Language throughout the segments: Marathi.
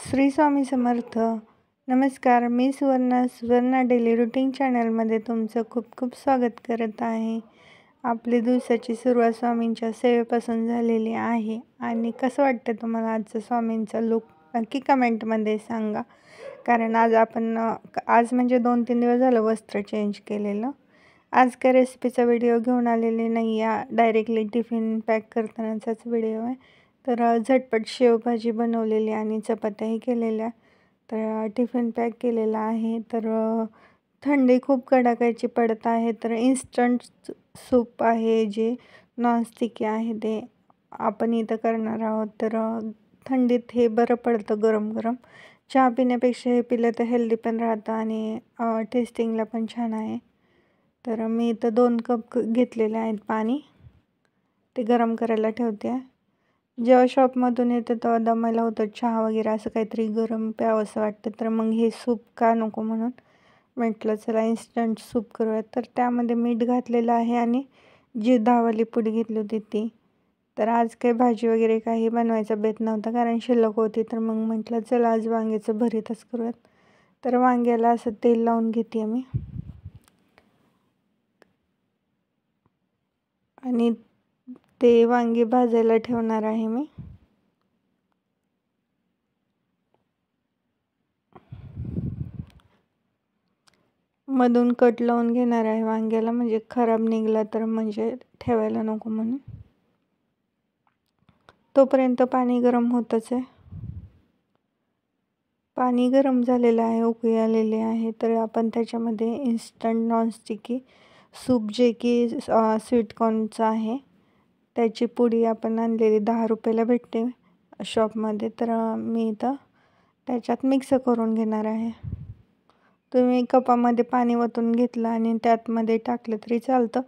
श्री स्वामी समर्थ. नमस्कार, मी सुवर्णा डेली रुटीन चॅनलमध्ये तुमचं खूप खूप स्वागत करत आहे. आपली दिवसाची सुरुवात स्वामींच्या सेवेपासून झालेली आहे. आणि कसं वाटतं तुम्हाला आजचं स्वामींचा लूक नक्की कमेंटमध्ये सांगा. कारण आज म्हणजे 2-3 दिवस झालं वस्त्र चेंज केलेलं. आज काय रेसिपीचा व्हिडिओ घेऊन आलेले नाही आहे, डायरेक्टली टिफिन पॅक करतानाचाच व्हिडिओ आहे. तर झटपट शेवभाजी बनवलेली आणि चपात्याही केलेल्या. तर टिफिन पॅक केलेला आहे. तर थंडी खूप कडाक्याची पडत आहे. तर इन्स्टंट सूप आहे जे नॉनस्टिकी आहे ते आपण इथं करणार आहोत. तर थंडीत हे बरं पडतं गरम गरम. चहा पिण्यापेक्षा हे पिलं तर हेल्दी पण राहतं आणि टेस्टिंगला पण छान आहे. तर मी इथं 2 कप घेतलेले आहेत पाणी. ते गरम करायला ठेवते आहे. जेव्हा शॉपमधून येतं तेव्हा दमायला होतं चहा वगैरे असं काहीतरी गरम प्यावंसं वाटतं. तर मग हे सूप का नको म्हणून म्हटलं चला इन्स्टंट सूप करूयात. तर त्यामध्ये मीठ घातलेलं आहे आणि जी दावाली पूड घेतली होती ती. तर आज काही भाजी वगैरे काही बनवायचा बेत नव्हता कारण शिल्लक होती. तर मग म्हटलं चला आज वांग्याचं भरीतच करूयात. तर वांग्याला असं तेल लावून घेते मी आणि ते वांगी भाजायला ठेवणार आहे मी. मधून कट लावून घेणार आहे वांग्याला, म्हणजे खराब निघाला तर म्हणजे ठेवायला नको म्हणून. तोपर्यंत पाणी गरम होतच आहे. पाणी गरम झालेलं आहे, उकळी आलेली आहे. तर आपण त्याच्यामध्ये इन्स्टंट नॉनस्टिकी सूप जे की स्वीटकॉर्नचं आहे त्याची पुडी आपण आणलेली 10 रुपयाला भेटते शॉपमध्ये. तर मी इथं त्याच्यात मिक्स करून घेणार आहे. तुम्ही कपामध्ये पाणी ओतून घेतलं आणि त्यातमध्ये टाकलं तरी चालतं.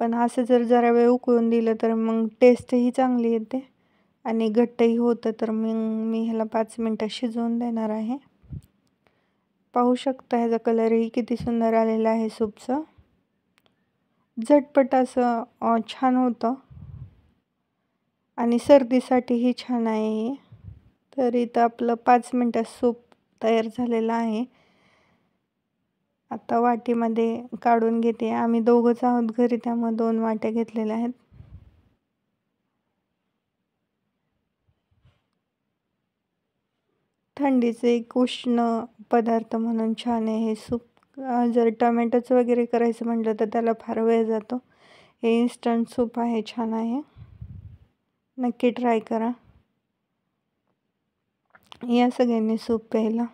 पण असं जरा वेळ उकळून दिलं तर मग टेस्टही चांगली येते आणि घट्टही होतं. तर मी ह्याला 5 मिनटं शिजवून देणार आहे. पाहू शकता ह्याचा कलरही किती सुंदर आलेला आहे सूपचं. झटपट असं छान होतं आणि सर्दीसाठीही छान आहे हे. तर इथं आपलं 5 मिनटात सूप तयार झालेलं आहे. आता वाटीमध्ये काढून घेते. आम्ही दोघंच आहोत घरी त्यामुळे 2 वाट्या घेतलेल्या आहेत. थंडीचे एक उष्ण पदार्थ म्हणून छान आहे हे सूप. जर टोमॅटोचं वगैरे करायचं म्हटलं तर त्याला फार वेळ जातो. हे इन्स्टंट सूप आहे, छान आहे. नक्की ट्राय करा. या सगळ्यांनी सूप प्यायला.